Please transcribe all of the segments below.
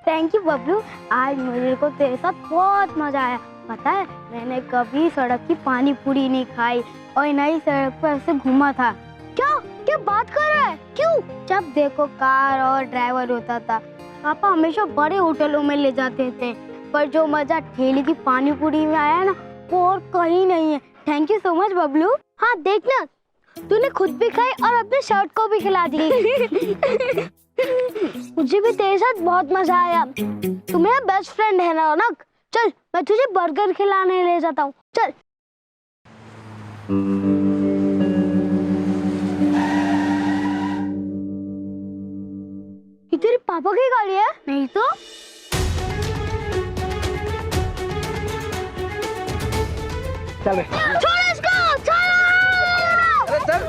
Thank you Bablu, आज मेरे को तेरे साथ बहुत मजा आया। पता है मैंने कभी सड़क की पानी पूरी नहीं खाई और नई सड़क पर ऐसे घूमा था। क्या क्या बात कर रहा है? क्यों? जब देखो कार और ड्राइवर होता था, पापा हमेशा बड़े होटलों में ले जाते थे, पर जो मजा ठेली की पानी पूरी में आया ना, वो और कहीं नहीं है। Thank you so much Bablu. हाँ देखना, तूने खुद भी खाई और अपने शर्ट को भी खिला दी। मुझे भी तेरे साथ बहुत मजा आया। तू मेरा बेस्ट फ्रेंड है ना रौनक। चल मैं तुझे बर्गर खिलाने ले जाता हूँ, चल। ये तेरे पापा की गाड़ी है? नहीं तो। चल छोड़ इसको, छोड़ो। अरे चल।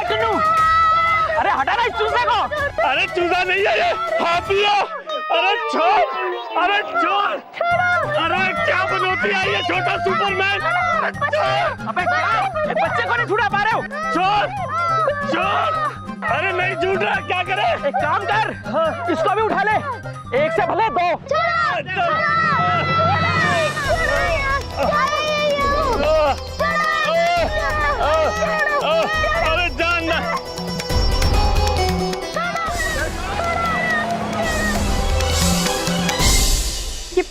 टुन्नू, अरे हटा ना इस चूजे को। अरे चूजा नहीं है ये, हाथी है। अरे छोड़, अरे छोड़, अरे क्या बनोती है ये छोटा सुपरमैन। अबे क्या? बच्चे को नहीं छुड़ा पा रहे हो? छोड़, छोड़। अरे नहीं छूट रहा, क्या करे? एक काम कर, इसको भी उठा ले, एक से भले दो। अरे जान ना। ये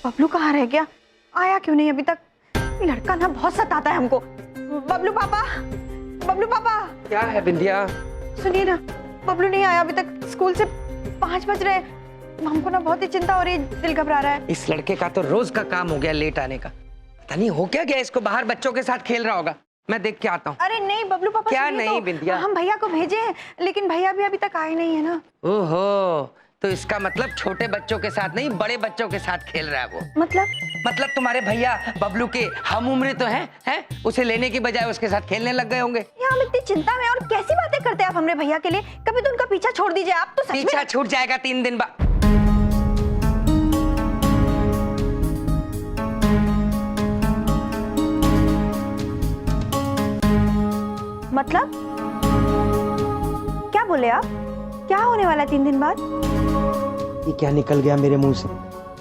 बबलू कहाँ रह गया? आया क्यों नहीं अभी तक? लड़का ना बहुत सताता है हमको। बबलू पापा, बबलू पापा। क्या है बिंदिया? सुनिए ना, बबलू नहीं आया अभी तक। स्कूल से 5 बज रहे हैं। हमको ना बहुत ही चिंता हो रही है, दिल घबरा रहा है। इस लड़के का तो रोज का काम हो गया लेट आने का। पता नहीं हो क्या गया इसको, बाहर बच्चों के साथ खेल रहा होगा। मैं देख के आता हूँ। अरे नहीं बबलू पापा, क्या सुनिए नहीं तो, बिंदिया? हम भैया को भेजे हैं, लेकिन भैया भी अभी तक आए नहीं है ना। ओहो, तो इसका मतलब छोटे बच्चों के साथ नहीं, बड़े बच्चों के साथ खेल रहा है वो। मतलब तुम्हारे भैया बबलू के हम उम्र तो हैं? उसे लेने की बजाय उसके साथ खेलने लग गए होंगे। ये हम इतनी चिंता में, और कैसी बातें करते हैं आप हमारे भैया के लिए। कभी तो उनका पीछा छोड़ दीजिए आप। तो सच में पीछा छूट जाएगा 3 दिन बाद। मतलब क्या बोले आप? क्या होने वाला है 3 दिन बाद? ये क्या निकल गया मेरे मुंह से?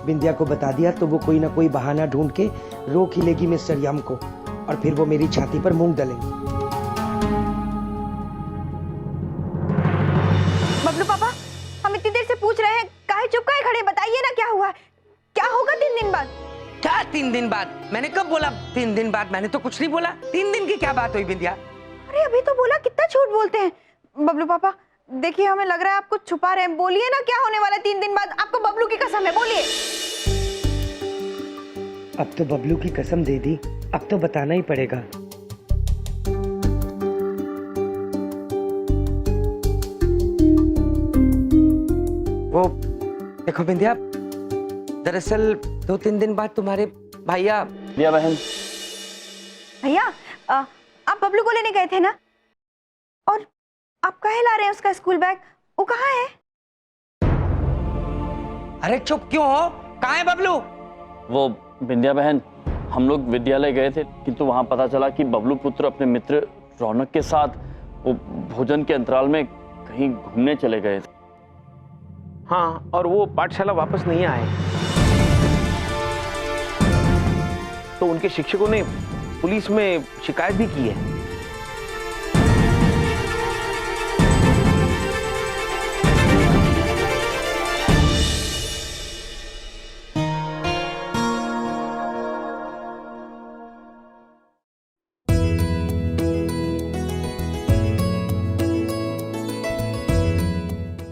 बिंदिया को बता दिया तो वो कोई ना कोई बहाना ढूंढ के रोक ही लेगी मिस्टर यम को, और फिर वो मेरी छाती पर मूंग डलेंगे। बबलू पापा, हम इतनी देर से पूछ रहे हैं, काहे चुप काहे खड़े? बताइए ना क्या हुआ है? क्या होगा 3 दिन बाद? क्या 3 दिन बाद? मैंने कब बोला 3 दिन बाद? मैंने तो कुछ नहीं बोला। 3 दिन की क्या बात हुई बिंदिया? अरे अभी तो बोला, कितना झूठ बोलते हैं। बबलू पापा देखिए, हमें लग रहा है आप कुछ छुपा रहे हैं। बोलिए ना क्या होने वाला है 3 दिन बाद? आपको बबलू की कसम है, बोलिए। अब तो बबलू की कसम दे दी, अब तो बताना ही पड़ेगा। वो देखो बिंदिया, दरअसल 2-3 दिन बाद तुम्हारे भैया बहन, भैया आप बबलू को लेने गए थे ना, और आप काहे ला रहे हैं उसका स्कूल बैग? वो कहाँ है? अरे चुप क्यों हो? कहाँ है बबलू? वो बिंदिया बहन, हम लोग विद्यालय गए थे, किंतु वहां पता चला कि बबलू पुत्र अपने मित्र रौनक के साथ वो भोजन के अंतराल में कहीं घूमने चले गए थे। हाँ, और वो पाठशाला वापस नहीं आए, तो उनके शिक्षकों ने पुलिस में शिकायत भी की है।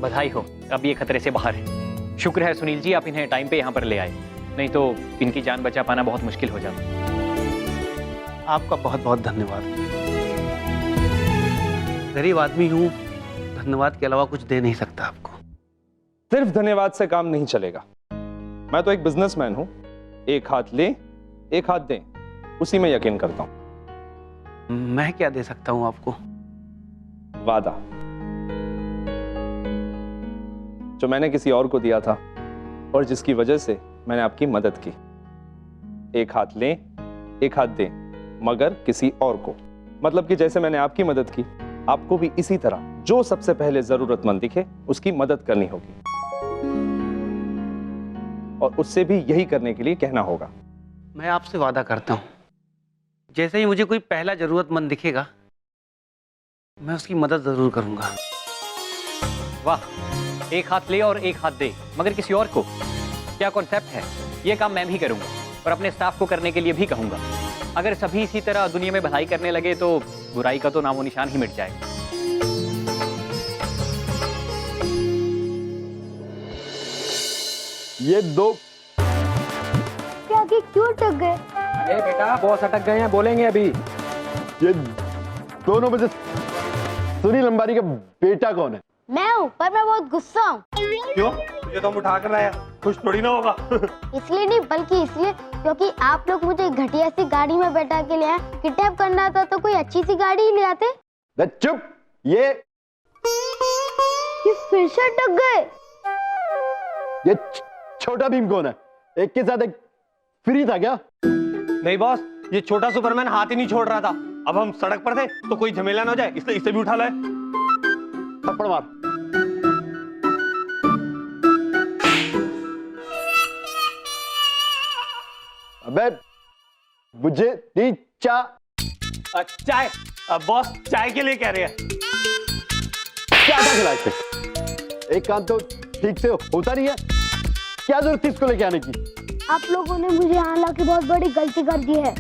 बधाई हो, अब ये खतरे से बाहर है। शुक्र है सुनील जी, आप इन्हें टाइम पे यहाँ पर ले आए, नहीं तो इनकी जान बचा पाना बहुत मुश्किल हो जाता। आपका बहुत बहुत धन्यवाद। गरीब आदमी हूँ, धन्यवाद के अलावा कुछ दे नहीं सकता आपको। सिर्फ धन्यवाद से काम नहीं चलेगा। मैं तो एक बिजनेसमैन हूं, एक हाथ ले एक हाथ दें, उसी में यकीन करता हूं। मैं क्या दे सकता हूं आपको? वादा जो मैंने किसी और को दिया था और जिसकी वजह से मैंने आपकी मदद की। एक हाथ लें एक हाथ दें, मगर किसी और को। मतलब कि जैसे मैंने आपकी मदद की, आपको भी इसी तरह जो सबसे पहले जरूरतमंद दिखे उसकी मदद करनी होगी, और उससे भी यही करने के लिए कहना होगा। मैं आपसे वादा करता हूं, जैसे ही मुझे कोई पहला जरूरतमंद दिखेगा मैं उसकी मदद जरूर करूंगा। वाह, एक हाथ ले और एक हाथ दे, मगर किसी और को। क्या कॉन्सेप्ट है। ये काम मैं भी करूंगा और अपने स्टाफ को करने के लिए भी कहूंगा। अगर सभी इसी तरह दुनिया में भलाई करने लगे तो बुराई का तो नामो निशान ही मिट जाएगा। ये दो क्या कि क्यों टक गए? अरे बेटा, बॉस अटक गए हैं, बोलेंगे अभी। ये दोनों में से सुनील अंबानी का बेटा कौन है? मैं हूँ, पर मैं बहुत गुस्सा हूँ। क्यों? तुझे तो हम उठा कर लाया, खुश थोड़ी ना होगा। इसलिए नहीं, बल्कि इसलिए क्योंकि आप लोग मुझे घटिया सी गाड़ी में बैठा के ले आए। किडनैप करना था तो कोई अच्छी सी गाड़ी ही ले आते। चुप। ये फिर से टक गए। ये छोटा भीम कौन है? एक के साथ एक फ्री था क्या? नहीं बॉस, ये छोटा सुपरमैन हाथ ही नहीं छोड़ रहा था। अब हम सड़क पर थे तो कोई झमेला ना हो जाए, इसलिए इसे भी उठा लाए। थप्पड़ मार। अबे मुझे दी चाय। बॉस चाय के लिए कह रहे हैं। क्या था खिलाए थे? एक काम तो ठीक से होता नहीं है, क्या जरूरत थी इसको लेके आने की? आप लोगों ने मुझे यहाँ लाके बहुत बड़ी गलती कर दी है।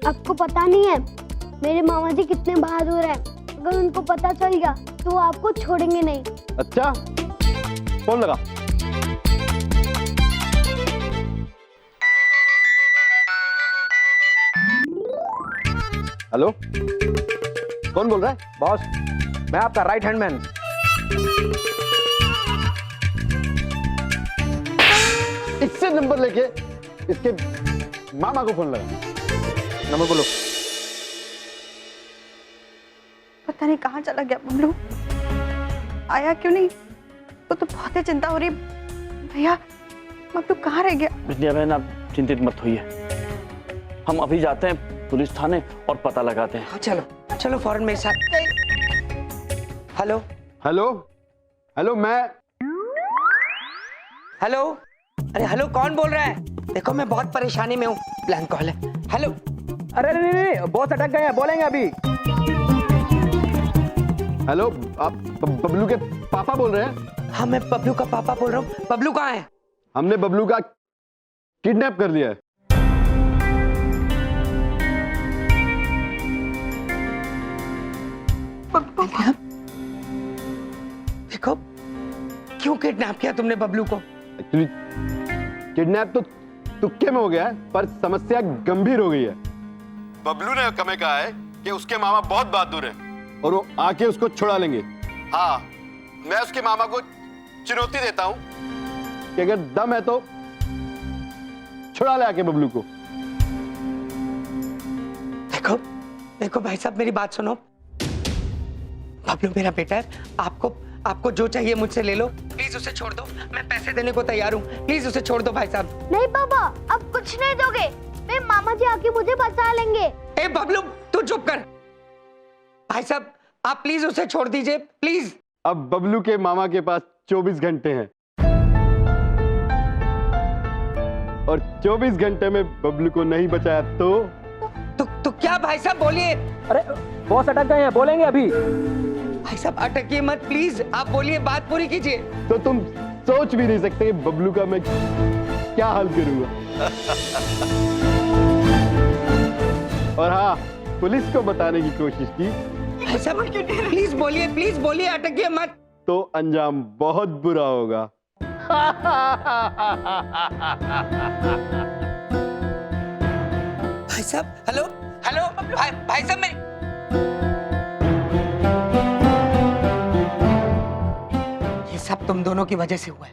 आपको पता नहीं है मेरे मामा जी कितने बहादुर हैं। अगर उनको पता चल गया तो वो आपको छोड़ेंगे नहीं। अच्छा, फोन लगा। हेलो, कौन बोल रहा है? बॉस, मैं आपका राइट हैंड मैन। इससे नंबर लेके इसके मामा को फोन लगा। नंबर बोलो। पता नहीं कहाँ चला गया बबलू, आया क्यों नहीं? तो बहुत ही चिंता हो रही। भैया, बबलू कहाँ रह गया? विद्या बहन, आप चिंतित मत होइए। हम अभी जाते हैं पुलिस थाने और पता लगाते हैं। हाँ, चलो चलो फौरन मेरे साथ। हेलो हेलो हेलो, मैं हेलो। अरे हेलो, कौन बोल रहा है? देखो मैं बहुत परेशानी में हूँ, ब्लैंक कॉल है। हेलो। अरे नहीं, बॉस अटक गए हैं, बोलेंगे अभी। हेलो, आप बबलू के पापा बोल रहे हैं? हाँ, मैं बबलू का पापा बोल रहा हूँ। बबलू कहाँ है? हमने बबलू का किडनैप कर लिया है। देखो, क्यों किडनैप किया तुमने बबलू को? एक्चुअली किडनैप तो तुक्के में हो गया है, पर समस्या गंभीर हो गई है। बबलू ने हमें कहा है कि उसके मामा बहुत बहादुर हैं और वो आके उसको छुड़ा लेंगे। हाँ, मैं उसके मामा को चुनौती देता हूँ कि अगर दम है तो छुड़ा ले आके बबलू को। देखो देखो भाई साहब, मेरी बात सुनो। बबलू मेरा बेटा है, आपको जो चाहिए मुझसे ले लो। प्लीज उसे छोड़ दो, मैं पैसे देने को तैयार हूँ। प्लीज उसे छोड़ दो भाई साहब। नहीं पापा, अब कुछ नहीं दोगे। मेरे मामा जी आके मुझे बचा लेंगे। ए बबलू, तू चुप कर। भाई साहब, आप प्लीज उसे छोड़ दीजिए, प्लीज। अब बबलू के मामा के पास 24 घंटे हैं और 24 घंटे में बबलू को नहीं बचाया तो क्या भाई साहब, बोलिए। अरे बॉस अटक गए हैं, बोलेंगे अभी। भाई साहब अटकिए मत, प्लीज आप बोलिए, बात पूरी कीजिए। तो तुम सोच भी नहीं सकते कि बबलू का मैं क्या हाल करूंगा। और हाँ, पुलिस को बताने की कोशिश की भाई साहब प्लीज बोलिए, अटकिए मत। तो अंजाम बहुत बुरा होगा। भाई साहब, हेलो हेलो, भाई साहब, मेरी ये सब तुम दोनों की वजह से हुआ है।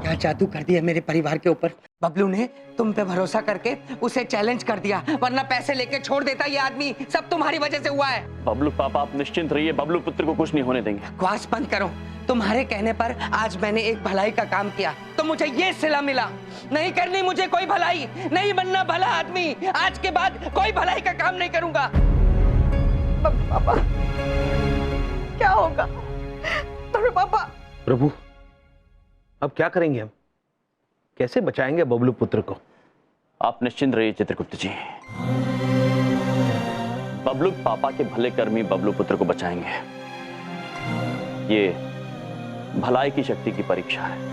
क्या क्या जादू कर दिया मेरे परिवार के ऊपर। बबलू ने तुम पे भरोसा करके उसे चैलेंज कर दिया, वरना पैसे लेके छोड़ देता ये आदमी। सब तुम्हारी वजह से हुआ है। बबलू पापा आप निश्चिंत रहिए, बबलू पुत्र को कुछ नहीं होने देंगे। बकवास बंद करो। तुम्हारे कहने पर आज मैंने एक भलाई का काम किया तो मुझे ये सिला मिला। नहीं करनी मुझे कोई भलाई, नहीं बनना भला आदमी। आज के बाद कोई भलाई का काम नहीं करूंगा। पापा क्या होगा? पापा प्रभु अब क्या करेंगे हम? कैसे बचाएंगे बबलू पुत्र को? आप निश्चिंत रहिए चित्रगुप्त जी, बबलू पापा के भले कर्मी बबलू पुत्र को बचाएंगे। ये भलाई की शक्ति की परीक्षा है।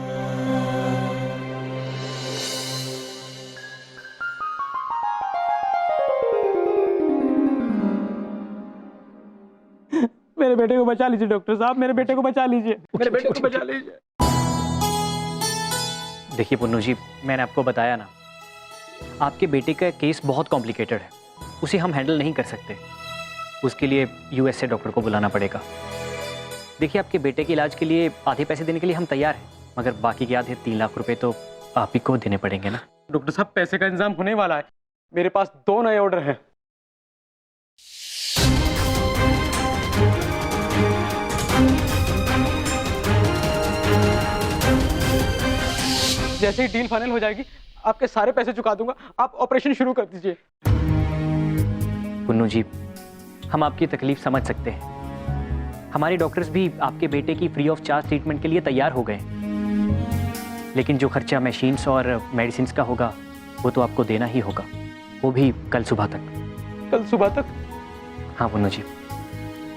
मेरे बेटे को बचा लीजिए डॉक्टर साहब, मेरे बेटे को बचा लीजिए, मेरे बेटे को बचा लीजिए। देखिए पुन्नू जी, मैंने आपको बताया ना, आपके बेटे का केस बहुत कॉम्प्लिकेटेड है, उसे हम हैंडल नहीं कर सकते। उसके लिए यूएस से डॉक्टर को बुलाना पड़ेगा। देखिए आपके बेटे के इलाज के लिए आधे पैसे देने के लिए हम तैयार हैं, मगर बाकी के आधे 3 लाख रुपए तो आप ही को देने पड़ेंगे ना। डॉक्टर साहब पैसे का इंतजाम होने वाला है, मेरे पास 2 नए ऑर्डर हैं। जैसे ही डील फाइनल हो जाएगी आपके सारे पैसे चुका दूंगा, आप ऑपरेशन शुरू कर दीजिए। पुन्नू जी, हम आपकी तकलीफ समझ सकते हैं। हमारे डॉक्टर्स भी आपके बेटे की फ्री ऑफ चार्ज ट्रीटमेंट के लिए तैयार हो गए, लेकिन जो खर्चा मशीन्स और मेडिसिन का होगा वो तो आपको देना ही होगा, वो भी कल सुबह तक। कल सुबह तक? हाँ पुन्नू जी,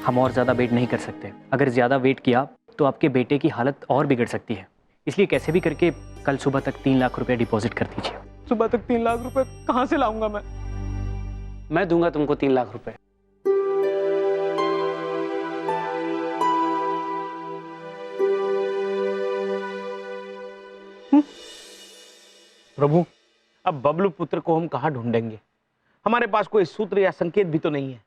हम और ज़्यादा वेट नहीं कर सकते। अगर ज़्यादा वेट किया तो आपके बेटे की हालत और बिगड़ सकती है, इसलिए कैसे भी करके कल सुबह तक 3 लाख रुपए डिपॉजिट कर दीजिए। सुबह तक 3 लाख रुपए कहाँ से लाऊंगा मैं? मैं दूंगा तुमको 3 लाख रुपए। प्रभु अब बबलू पुत्र को हम कहाँ ढूंढेंगे? हमारे पास कोई सूत्र या संकेत भी तो नहीं है।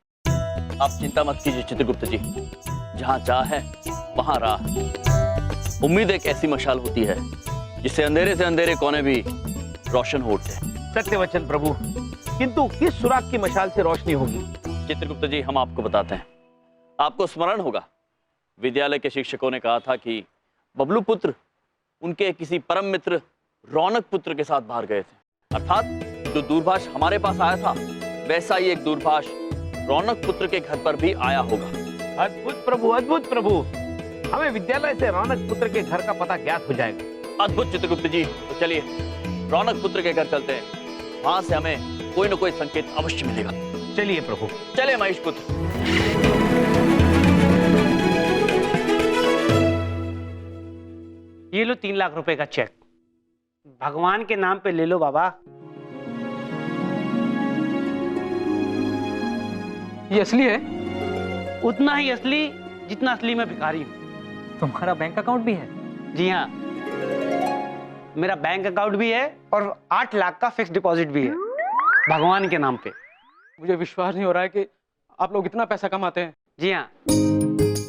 आप चिंता मत कीजिए चित्रगुप्त जी, जहां चाह है वहां राह। उम्मीद एक ऐसी मशाल होती है जिससे अंधेरे से अंधेरे कोने भी रोशन हो उठते हैं। सत्य वचन प्रभु, किंतु किस सुराग की मशाल से रोशनी होगी? चित्रगुप्त जी हम आपको बताते हैं। आपको स्मरण होगा विद्यालय के शिक्षकों ने कहा था कि बबलू पुत्र उनके किसी परम मित्र रौनक पुत्र के साथ बाहर गए थे। अर्थात जो दूरभाष हमारे पास आया था वैसा ही एक दूरभाष रौनक पुत्र के घर पर भी आया होगा। अद्भुत प्रभु, अद्भुत प्रभु, हमें विद्यालय से रौनक पुत्र के घर का पता ज्ञात हो जाएगा। अद्भुत चित्रगुप्त जी, तो चलिए रौनक पुत्र के घर चलते हैं, वहां से हमें कोई न कोई संकेत अवश्य मिलेगा। चलिए प्रभु, चलिए महेश पुत्र। ये लो 3 लाख रुपए का चेक, भगवान के नाम पे ले लो बाबा। ये असली है? उतना ही असली जितना असली मैं भिखारी हूँ। तुम्हारा बैंक अकाउंट भी है? जी हाँ, मेरा बैंक अकाउंट भी है और 8 लाख का फिक्स डिपॉजिट भी है भगवान के नाम पे। मुझे विश्वास नहीं हो रहा है कि आप लोग इतना पैसा कमाते हैं। जी हाँ,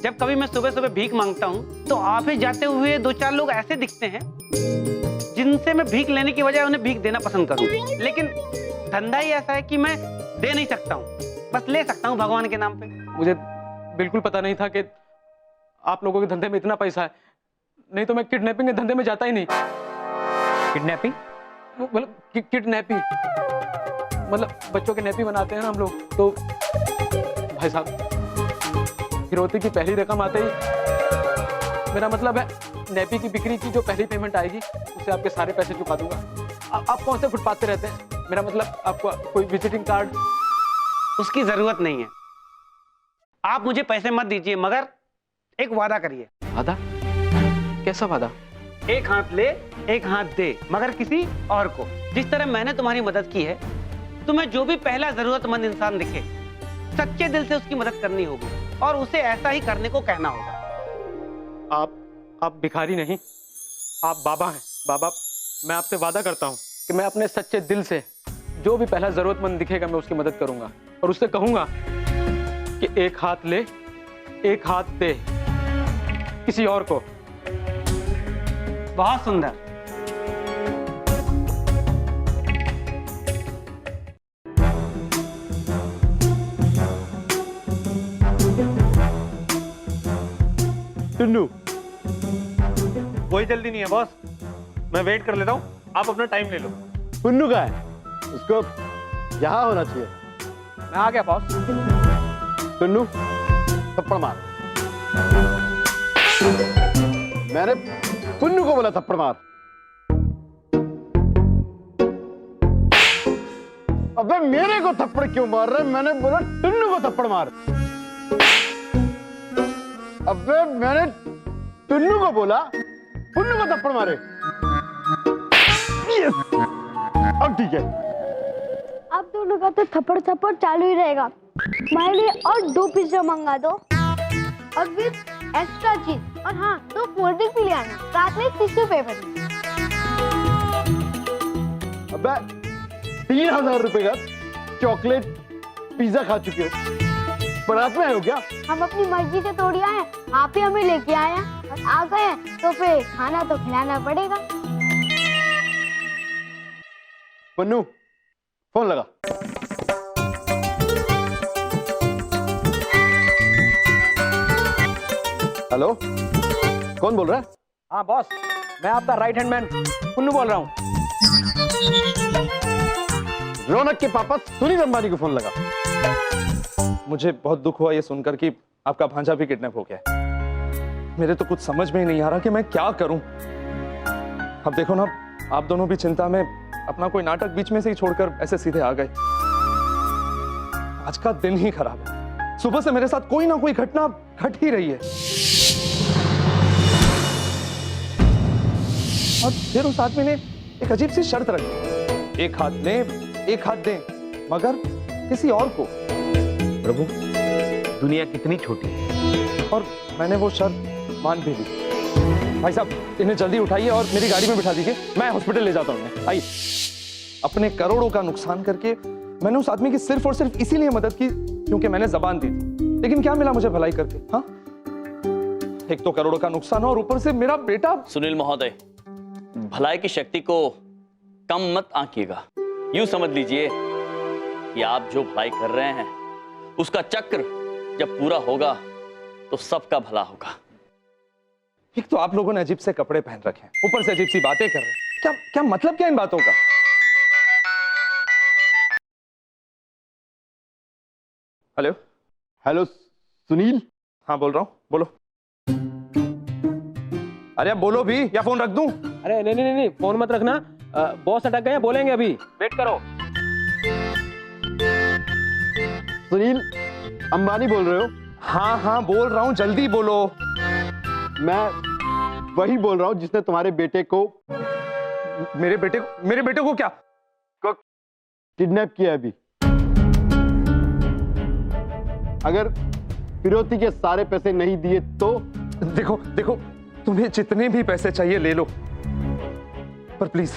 जब कभी मैं सुबह सुबह भीख मांगता हूँ तो ऑफिस जाते हुए 2-4 लोग ऐसे दिखते हैं जिनसे मैं भीख लेने की बजाय उन्हें भीख देना पसंद करूँ, लेकिन धंधा ही ऐसा है कि मैं दे नहीं सकता हूँ, बस ले सकता हूँ भगवान के नाम पे। मुझे बिल्कुल पता नहीं था कि आप लोगों के धंधे में इतना पैसा है, नहीं तो मैं किडनैपिंग के धंधे में जाता ही नहीं। किडनैपिंग? मतलब किडनैपिंग मतलब बच्चों के नैपी बनाते हैं ना हम लोग, तो भाई साहब फिरौती की पहली रकम आते ही, मेरा मतलब है नैपी की बिक्री की जो पहली पेमेंट आएगी उससे आपके सारे पैसे चुका दूंगा। आप कौन से फुटपाथ पे रहते हैं? मेरा मतलब आपको कोई विजिटिंग कार्ड? उसकी जरूरत नहीं है, आप मुझे पैसे मत दीजिए, मगर एक वादा करिए। वादा? कैसा वादा? एक हाथ ले एक हाथ दे, मगर किसी और को। जिस तरह मैंने तुम्हारी मदद की है, तुम्हें जो भी पहला जरूरतमंद इंसान दिखे सच्चे दिल से उसकी मदद करनी होगी और उसे ऐसा ही करने को कहना होगा। आप भिखारी नहीं, आप बाबा हैं। बाबा, मैं आपसे वादा करता हूं कि मैं अपने सच्चे दिल से जो भी पहला जरूरतमंद दिखेगा मैं उसकी मदद करूंगा और उससे कहूंगा कि एक हाथ ले एक हाथ दे किसी और को। बहुत सुंदर, टुन्नू। कोई जल्दी नहीं है बॉस, मैं वेट कर लेता हूँ, आप अपना टाइम ले लो। टुन्नू का है, उसको यहाँ होना चाहिए। मैं आ गया बॉस। टुन्नू थप्पड़ मार। मैंने पुन्नू को बोला थप्पड़ मार। अबे मेरे को थप्पड़ क्यों मार रहे? मैंने बोला टुन्नू को थप्पड़ मार। अबे मैंने टुन्नू को बोला पुन्नू को थप्पड़ मारे। अब ठीक है। अब दोनों का तो थप्पड़ थप्पड़ चालू ही रहेगा। मेरे लिए और 2 पिज्जा मंगा दो और विद एक्स्ट्रा चीज, और हाँ 2 कोल्ड ड्रिंक भी ले आना, साथ में टिश्यू पेपर भी। अबे 3000 रुपए का चॉकलेट पिज्जा खा चुके हो, बारात में आए हो क्या? हम अपनी मर्जी से तोड़ी आए, आप ही हमें लेके आए हैं और आ गए हैं तो फिर खाना तो खिलाना पड़ेगा। पन्नू फोन लगा। हेलो, कौन बोल रहा है? हाँ बॉस, मैं आपका राइट हैंड मैन पुन्नू बोल रहा हूँ। रौनक के पापा सुनील अंबानी को फोन लगा। मुझे बहुत दुख हुआ ये सुनकर कि आपका भांजा भी किडनैप हो गया। मेरे तो कुछ समझ में ही नहीं आ रहा कि मैं क्या करूं। अब देखो ना, आप दोनों भी चिंता में अपना कोई नाटक बीच में से ही छोड़कर ऐसे सीधे आ गए। आज का दिन ही खराब है। सुबह से मेरे साथ कोई ना कोई घटना घट ही रही है और फिर उस आदमी ने एक अजीब सी शर्त रखी, एक हाथ लें एक हाथ दें मगर किसी और को। प्रभु, दुनिया कितनी छोटी है। और मैंने वो शर्त मान भी ली। भाई साहब, इन्हें जल्दी उठाइए और मेरी गाड़ी में बिठा दीजिए, मैं हॉस्पिटल ले जाता हूँ इन्हें। आइए। अपने करोड़ों का नुकसान करके मैंने उस आदमी की सिर्फ और सिर्फ इसीलिए मदद की क्योंकि मैंने जबान दी थी। लेकिन क्या मिला मुझे भलाई करके? हाँ, एक तो करोड़ों का नुकसान और ऊपर से मेरा बेटा। सुनील महोदय, भलाई की शक्ति को कम मत आंकिएगा। यूं समझ लीजिए कि आप जो भलाई कर रहे हैं उसका चक्र जब पूरा होगा तो सबका भला होगा। एक तो आप लोगों ने अजीब से कपड़े पहन रखे हैं, ऊपर से अजीब सी बातें कर रहे हैं। क्या क्या मतलब क्या इन बातों का? Hello hello Sunil. हाँ बोल रहा हूँ, बोलो। अरे अब बोलो भी या फोन रख दूं? अरे नहीं नहीं नहीं, फोन मत रखना, बॉस अटक गए, बोलेंगे अभी, वेट करो। सुनील अंबानी बोल रहे हो? हाँ हाँ बोल रहा हूँ, जल्दी बोलो। मैं वही बोल रहा हूँ जिसने तुम्हारे बेटे को। मेरे बेटे को क्या? किडनैप किया अभी। अगर फिरौती के सारे पैसे नहीं दिए तो? देखो देखो, तुम्हें जितने भी पैसे चाहिए ले लो, पर प्लीज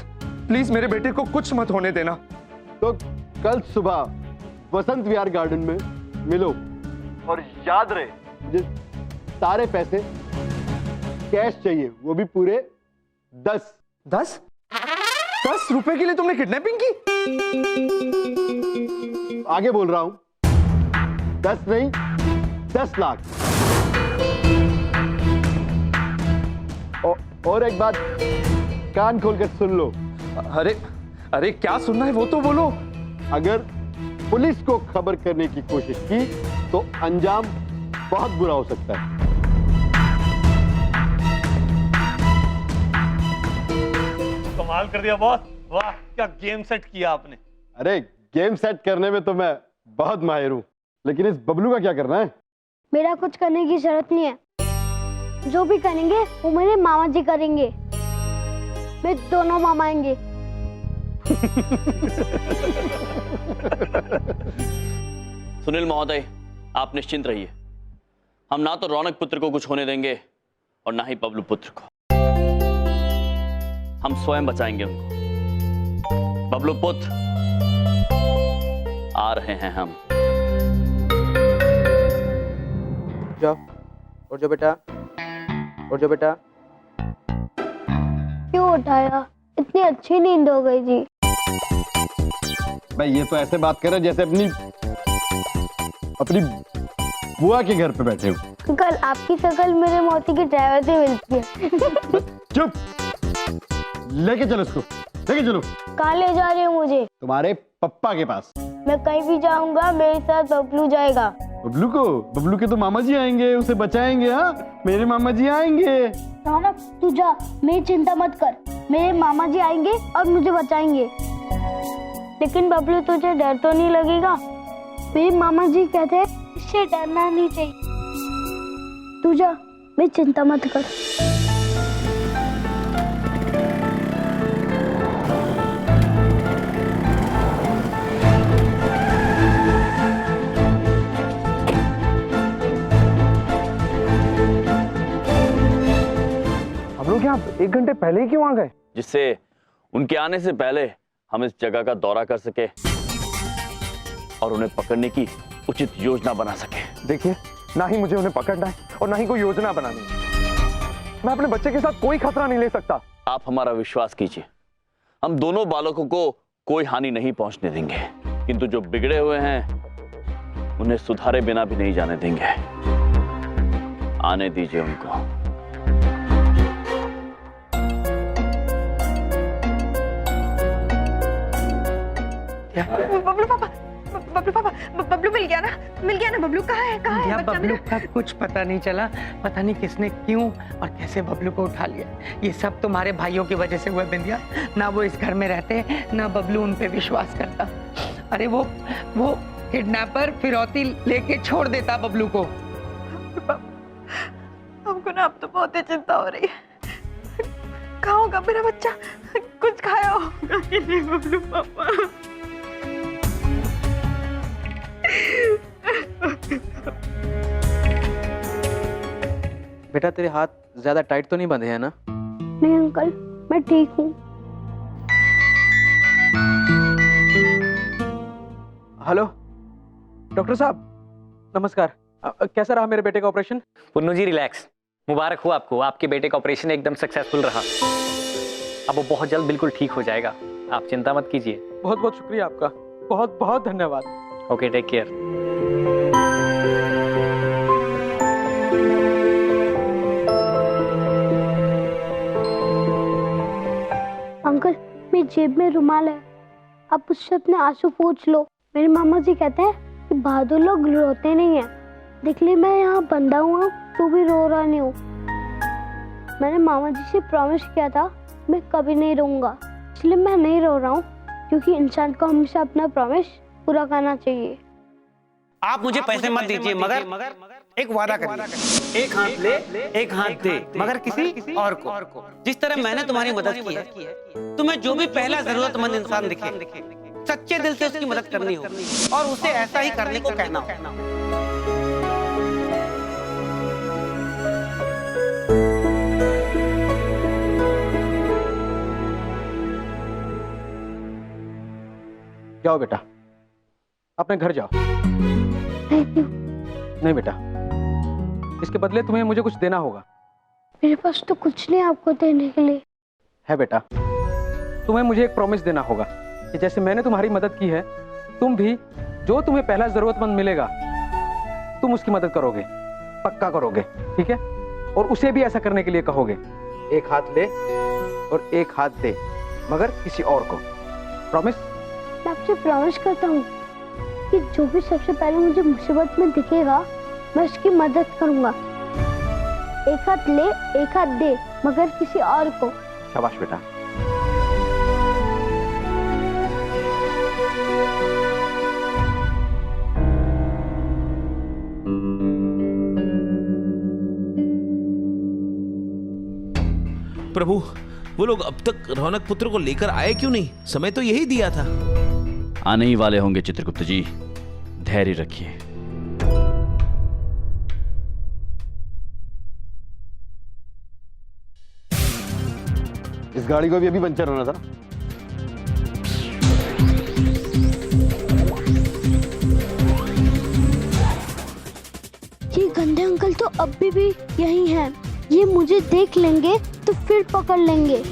प्लीज मेरे बेटे को कुछ मत होने देना। तो कल सुबह वसंत विहार गार्डन में मिलो और याद रहे मुझे सारे पैसे कैश चाहिए, वो भी पूरे 10 रुपए के लिए तुमने किडनैपिंग की? आगे बोल रहा हूं, 10 नहीं 10 लाख। और एक बात कान खोलकर सुन लो। अरे अरे क्या सुनना है वो तो बोलो। अगर पुलिस को खबर करने की कोशिश की तो अंजाम बहुत बुरा हो सकता है। कमाल कर दिया बॉस, वाह क्या गेम सेट किया आपने। अरे गेम सेट करने में तो मैं बहुत माहिर हूं, लेकिन इस बबलू का क्या करना है? मेरा कुछ करने की जरूरत नहीं है, जो भी करेंगे वो मेरे मामा जी करेंगे। मेरे दोनों मामा आएंगे। सुनील महोदय, आप निश्चिंत रहिए, हम ना तो रौनक पुत्र को कुछ होने देंगे और ना ही बबलू पुत्र को। हम स्वयं बचाएंगे उनको। बबलू पुत्र, आ रहे हैं हम। जाओ, और जो बेटा, और जो बेटा। क्यों उठाया? इतनी अच्छी नींद हो गई जी। भाई ये तो ऐसे बात कर रहे जैसे अपनी बुआ के घर पे बैठे हो। अंकल आपकी शक्ल मेरे मौसी के ड्राइवर से मिलती है। चुप, लेके चलो इसको, लेके चलो। कहाँ ले जा रहे हो मुझे? तुम्हारे पप्पा के पास। मैं कहीं भी जाऊंगा मेरे साथ बबलू जाएगा। बबलू को? बबलू के तो मामा जी आएंगे, उसे बचाएंगे। हाँ, मेरे मामा जी आएंगे। रौनक तू जा, मेरी चिंता मत कर, मेरे मामा जी आएंगे और मुझे बचाएंगे। लेकिन बबलू तुझे डर तो नहीं लगेगा? मेरे मामा जी कहते हैं इससे डरना नहीं चाहिए। तू जा, मेरी चिंता मत कर। हम लोग यहाँ 1 घंटे पहले ही क्यों आ गए? जिससे उनके आने से पहले हम इस जगह का दौरा कर सके और उन्हें पकड़ने की उचित योजना बना सके। देखिए, ना ही मुझे उन्हें पकड़ना है और ना ही कोई योजना बनानी है। मैं अपने बच्चे के साथ कोई खतरा नहीं ले सकता। आप हमारा विश्वास कीजिए, हम दोनों बालकों को कोई हानि नहीं पहुंचने देंगे, किंतु जो बिगड़े हुए हैं उन्हें सुधारे बिना भी नहीं जाने देंगे। आने दीजिए उनको। बबलू पापा, बबलू पापा, बबलू मिल गया ना? मिल गया ना? बबलू कहाँ है? कहाँ है बच्चा बबलू मेरा? का कुछ पता नहीं चला। पता नहीं किसने क्यों और कैसे बबलू को उठा लिया। ये सब तुम्हारे भाइयों की वजह से हुआ बिंदिया। ना वो इस घर में रहते, ना बबलू उन पे विश्वास करता। अरे वो किडनैपर फिरौती लेके छोड़ देता बबलू को। हमको ना अब तो बहुत ही चिंता हो रही है। कहाँ होगा मेरा बच्चा? कुछ खाया होगा कि नहीं बबलू पापा? बेटा तेरे हाथ ज्यादा टाइट तो नहीं बंधे हैं ना? नहीं अंकल, मैं ठीक हूँ। हेलो डॉक्टर साहब, नमस्कार। कैसा रहा मेरे बेटे का ऑपरेशन? पुन्नू जी रिलैक्स, मुबारक हो आपको, आपके बेटे का ऑपरेशन एकदम सक्सेसफुल रहा। अब वो बहुत जल्द बिल्कुल ठीक हो जाएगा, आप चिंता मत कीजिए। बहुत बहुत शुक्रिया आपका, बहुत बहुत धन्यवाद। Okay, take care. अंकल मेरी जेब में रुमाल है, आप उससे अपने आंसू पोंछ लो। मेरे मामा जी कहते हैं कि बहादुर लोग रोते नहीं हैं। देख ली मैं यहाँ बंधा हुआ तो भी रो रहा नहीं हूँ। मैंने मामा जी से प्रॉमिस किया था मैं कभी नहीं रोऊंगा, इसलिए मैं नहीं रो रहा हूँ, क्योंकि इंसान को हमेशा अपना प्रॉमिस पूरा करना चाहिए। आप मुझे पैसे मत दीजिए, मगर एक वादा करिए। एक हाथ ले, एक हाथ दे, मगर किसी और को। जिस तरह मैंने तुम्हारी मदद की है, तुम्हें जो भी पहला जरूरतमंद इंसान दिखे, सच्चे दिल से उसकी मदद करनी होगी और उसे ऐसा ही करने को कहना हो। जाओ बेटा, अपने घर जाओ। Thank you. नहीं बेटा, इसके बदले तुम्हें मुझे कुछ देना होगा। मेरे पास तो कुछ नहीं आपको देने के लिए। है बेटा, तुम्हें मुझे एक प्रॉमिस देना होगा कि जैसे मैंने तुम्हारी मदद की है, तुम भी जो तुम्हें पहला जरूरतमंद मिलेगा तुम उसकी मदद करोगे, पक्का करोगे, ठीक है? और उसे भी ऐसा करने के लिए कहोगे। एक हाथ ले और एक हाथ दे, मगर किसी और को। प्रॉमिस? मैं आपसे प्रॉमिस करता हूँ कि जो भी सबसे पहले मुझे मुसीबत में दिखेगा मैं उसकी मदद करूंगा। एक हाथ ले, एक हाथ दे, मगर किसी और को। शाबाश बेटा। प्रभु, वो लोग अब तक रौनक पुत्र को लेकर आए क्यों नहीं? समय तो यही दिया था। आने ही वाले होंगे चित्रगुप्त जी, धैर्य रखिए। इस गाड़ी को भी अभी पंचर होना था। ये गंदे अंकल तो अभी भी यही हैं। ये मुझे देख लेंगे तो फिर पकड़ लेंगे।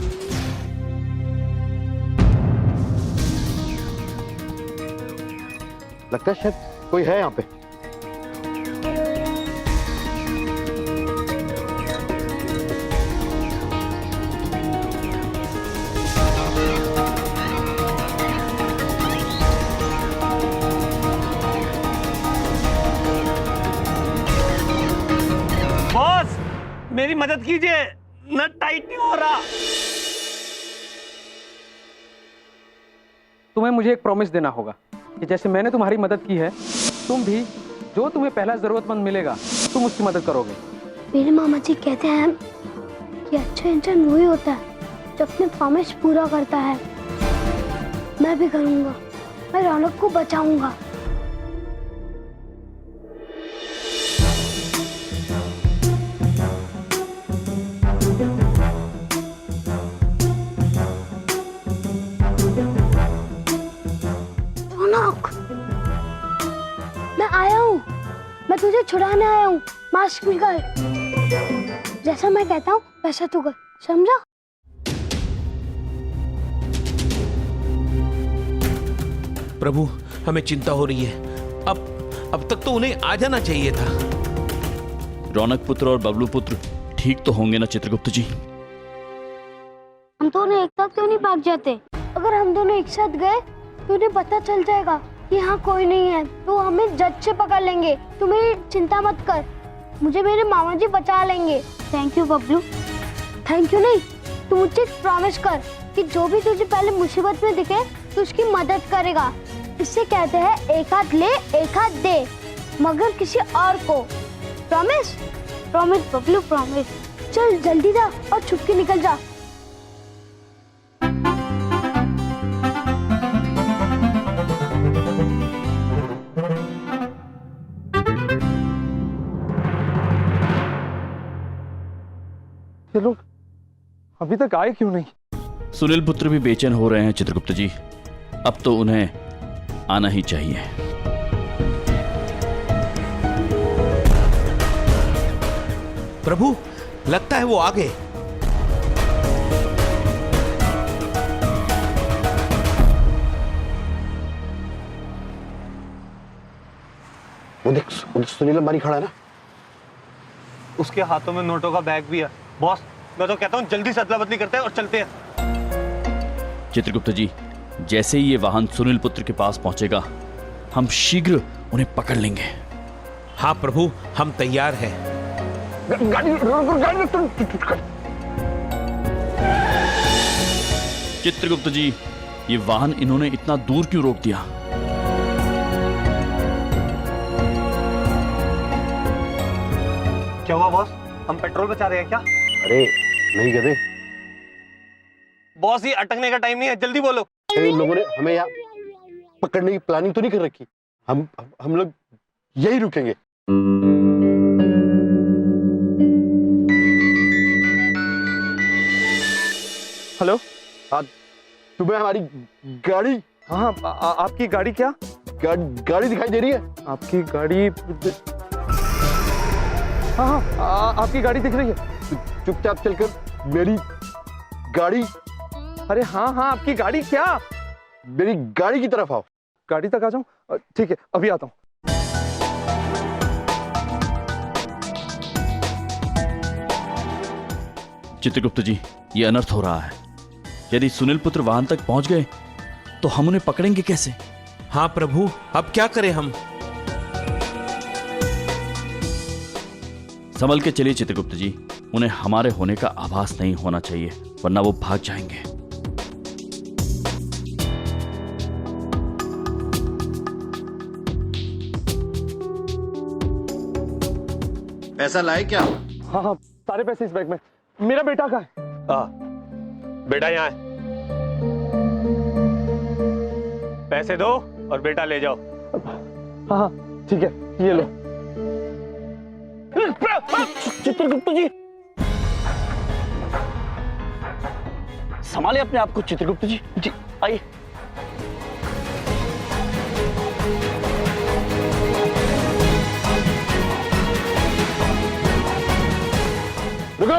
लगता है शायद कोई है यहाँ पे। मेरी मदद कीजिए, नट टाइट नहीं हो रहा। तुम्हें मुझे एक प्रॉमिस देना होगा कि जैसे मैंने तुम्हारी मदद की है, तुम भी जो तुम्हें पहला जरूरतमंद मिलेगा तुम उसकी मदद करोगे। मेरे मामा जी कहते हैं कि अच्छा इंसान वही होता है जो अपने प्रॉमिस पूरा करता है। मैं भी करूंगा, मैं रौनक को बचाऊंगा। रौनक, मैं आया हूँ, मैं तुझे छुड़ाने आया हूँ। मास्क निकाल। जैसा मैं कहता हूँ वैसा तू कर, समझा? प्रभु, हमें चिंता हो रही है। अब तक तो उन्हें आ जाना चाहिए था। रौनक पुत्र और बबलू पुत्र ठीक तो होंगे ना चित्रगुप्त जी? हम दोनों एक साथ क्यों नहीं भाग जाते? अगर हम दोनों एक साथ गए तो उन्हें पता चल जाएगा कि यहाँ कोई नहीं है, तो हमें जज से पकड़ लेंगे। तुम्हें चिंता मत कर, मुझे मेरे मामा जी बचा लेंगे। Thank you Bablu. Thank you नहीं, तू मुझे प्रॉमिस कर कि जो भी तुझे पहले मुसीबत में दिखे तो उसकी मदद करेगा। इससे कहते हैं एक हाथ ले एक हाथ दे, मगर किसी और को। प्रॉमिस? Promise Bablu, promise. चल जल्दी जा और छुप के निकल जा। ये लोग अभी तक आए क्यों नहीं? सुनील पुत्र भी बेचैन हो रहे हैं चित्रगुप्त जी। अब तो उन्हें आना ही चाहिए। प्रभु, लगता है वो आ गए। वो देख सुनील अंबानी खड़ा है ना। उसके हाथों में नोटों का बैग भी है। बॉस, मैं तो कहता हूँ जल्दी से अदला बदली करते हैं और चलते हैं। चित्रगुप्त जी, जैसे ही ये वाहन सुनील पुत्र के पास पहुंचेगा, हम शीघ्र उन्हें पकड़ लेंगे। हाँ प्रभु, हम तैयार हैं। चित्रगुप्त जी, ये वाहन इन्होंने इतना दूर क्यों रोक दिया? क्या हुआ बॉस? हम पेट्रोल बचा रहे हैं क्या? अरे नहीं गधे, बॉस ये अटकने का टाइम नहीं है, जल्दी बोलो। इन लोगों ने हमें यहाँ पकड़ने की प्लानिंग तो नहीं कर रखी। हम लोग यही रुकेंगे। हेलो। हाँ, तुम्हें हमारी गाड़ी? हाँ, आपकी गाड़ी क्या? गाड़ी दिखाई दे रही है? आपकी गाड़ी? हाँ, आपकी गाड़ी दिख रही है। चुपचाप चलकर मेरी गाड़ी। अरे हाँ, आपकी गाड़ी क्या? मेरी गाड़ी की तरफ आओ। गाड़ी तक आ जाऊं? ठीक है, अभी आता हूं। चित्रगुप्त जी, ये अनर्थ हो रहा है। यदि सुनील पुत्र वाहन तक पहुंच गए तो हम उन्हें पकड़ेंगे कैसे? हाँ प्रभु, अब क्या करें हम? संभल के चलिए चित्रगुप्त जी, उन्हें हमारे होने का आभास नहीं होना चाहिए, वरना वो भाग जाएंगे। पैसा लाए क्या? हाँ, सारे पैसे इस बैग में। मेरा बेटा कहाँ है? बेटा यहाँ है। पैसे दो और बेटा ले जाओ। हाँ, ठीक है, ये लो। चित्रगुप्त जी, संभालिए अपने आप को चित्रगुप्त जी। जी आइए। रुको।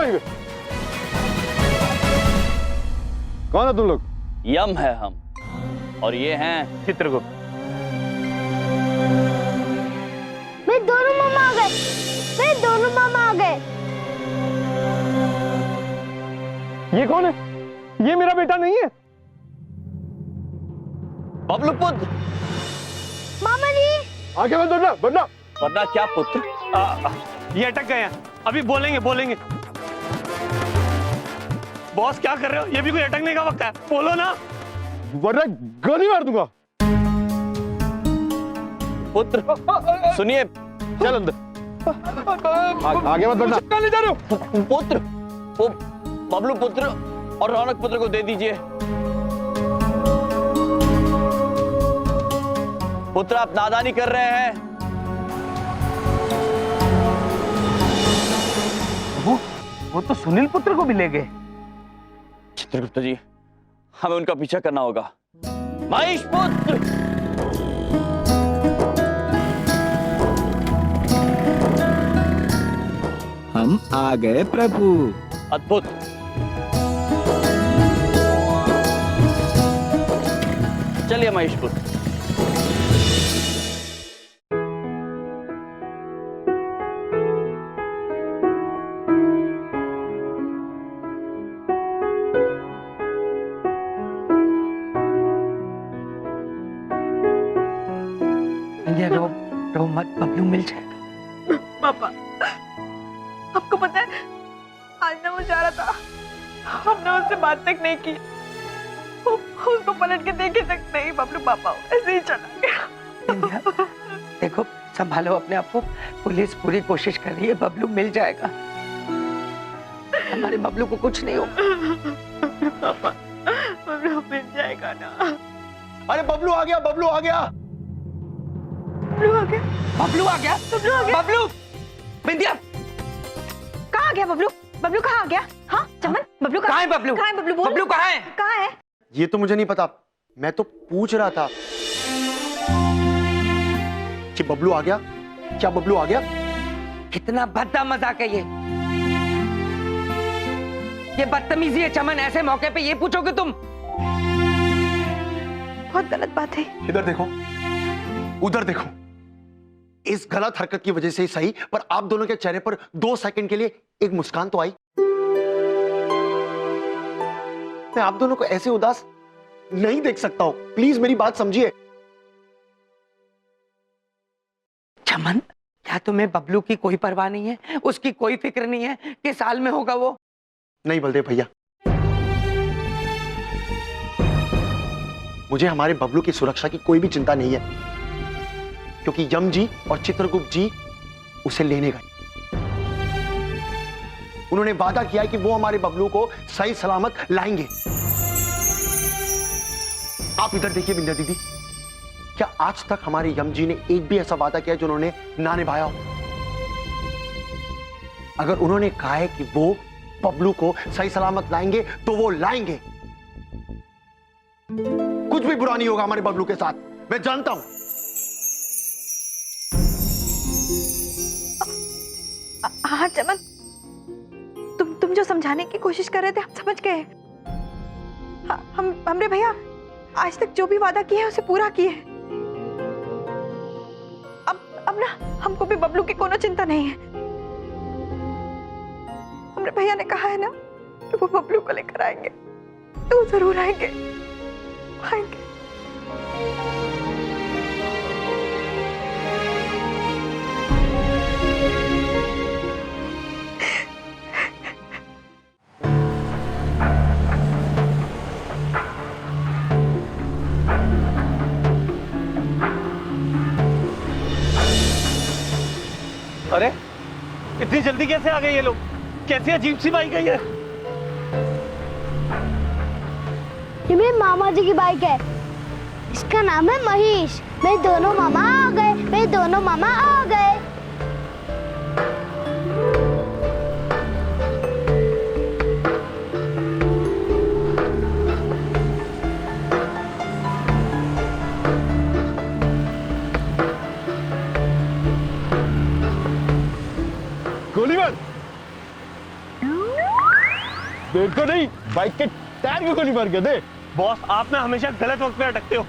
कौन है तुम लोग? यम है हम, और ये हैं चित्रगुप्त। मेरे दोनों मामा आ गए, मेरे दोनों मामा आ गए। ये कौन है? ये मेरा बेटा नहीं है। बबलू पुत्र। मामा जी, आगे बढ़ना। वरना क्या पुत्र? ये अटक गए हैं, अभी बोलेंगे। बॉस क्या कर रहे हो? ये भी कोई अटकने का वक्त है, बोलो ना। वरना गोली मार दूंगा। पुत्र सुनिए, चल अंदर। आगे मत बढ़ना। कहाँ ले जा रहे हो? पुत्र, वो बबलू पुत्र और रौनक पुत्र को दे दीजिए। पुत्र आप नादानी कर रहे हैं। वो तो सुनील पुत्र को भी ले गए। चित्रगुप्त जी, हमें उनका पीछा करना होगा। महेश पुत्र, हम आ गए प्रभु। अद्भुत। चलिए महेश पुत्र। रो मत, बबलू मिल जाएगा। पापा, आपको पता है आज ना वो जा रहा था, हमने उससे बात तक नहीं की, उसको पलट के देखे तक नहीं। बबलू पापा ऐसे ही चला गया। देखो, संभालो अपने आप को, पुलिस पूरी कोशिश कर रही है, बबलू मिल जाएगा। हमारे बबलू को कुछ नहीं होगा। पापा, बबलू मिल जाएगा ना। अरे बबलू आ गया, बबलू आ गया। बबलू आ गया, बबलू आ गया, बबलू आ गया। बबलू, बिंदिया कहाँ आ गया बबलू? बबलू कहाँ आ गया? हाँ चमन, बबलू कहाँ है? बबलू कहाँ है? बबलू बोल, बबलू कहाँ है? कहाँ है? ये तो मुझे नहीं पता, मैं तो पूछ रहा था कि बबलू आ गया। क्या बबलू आ गया? कितना भद्दा मजाक है ये बदतमीजी है चमन। ऐसे मौके पे ये पूछोगे तुम? बहुत गलत बात है। इधर देखो, उधर देखो। इस गलत हरकत की वजह से ही सही, पर आप दोनों के चेहरे पर 2 सेकंड के लिए एक मुस्कान तो आई। मैं आप दोनों को ऐसे उदास नहीं देख सकता हूं। प्लीज मेरी बात समझिए। चमन, क्या तुम्हें बबलू की कोई परवाह नहीं है? उसकी कोई फिक्र नहीं है कि साल में होगा वो? नहीं बलदेव भैया, मुझे हमारे बबलू की सुरक्षा की कोई भी चिंता नहीं है, क्योंकि यम जी और चित्रगुप्त जी उसे लेने गए। उन्होंने वादा किया है कि वो हमारे बबलू को सही सलामत लाएंगे। आप इधर देखिए बिंदिया दीदी, क्या आज तक हमारे यम जी ने एक भी ऐसा वादा किया जो उन्होंने ना निभाया हो? अगर उन्होंने कहा है कि वो बबलू को सही सलामत लाएंगे तो वो लाएंगे। कुछ भी बुरा नहीं होगा हमारे बबलू के साथ, मैं जानता हूं। हाँ चमन, तुम जो समझाने की कोशिश कर रहे थे हम समझ गए। हमरे भैया आज तक जो भी वादा किया है उसे पूरा किए। अब ना हमको भी बबलू की कोनो चिंता नहीं है। हमरे भैया ने कहा है ना कि वो बबलू को लेकर आएंगे, तो जरूर आएंगे, आएंगे। अरे इतनी जल्दी कैसे आ गए ये लोग? कैसी अजीब सी बाइक है ये? ये मेरे मामा जी की बाइक है, इसका नाम है महेश। मेरे दोनों मामा आ गए, मेरे दोनों मामा आ गए। गोली मार। पेड़ को नहीं, बाइक के टायर को गोली मार के दे। बॉस, आप ना हमेशा गलत वक्त पे अटकते हो।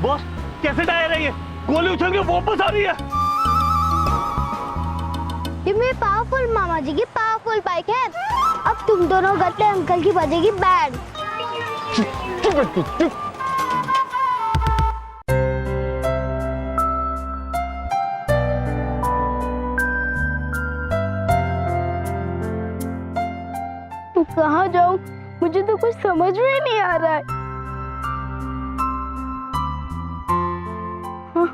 बॉस, कैसे टायर है ये? गोली उछल के वापस आ रही है। ये मेरे पावरफुल मामा जी की पावरफुल बाइक है। अब तुम दोनों गट्टे अंकल की बजेगी बैंड। चुप चुप चुप। कहाँ जाऊँ, मुझे तो कुछ समझ में ही नहीं आ रहा है। हाँ,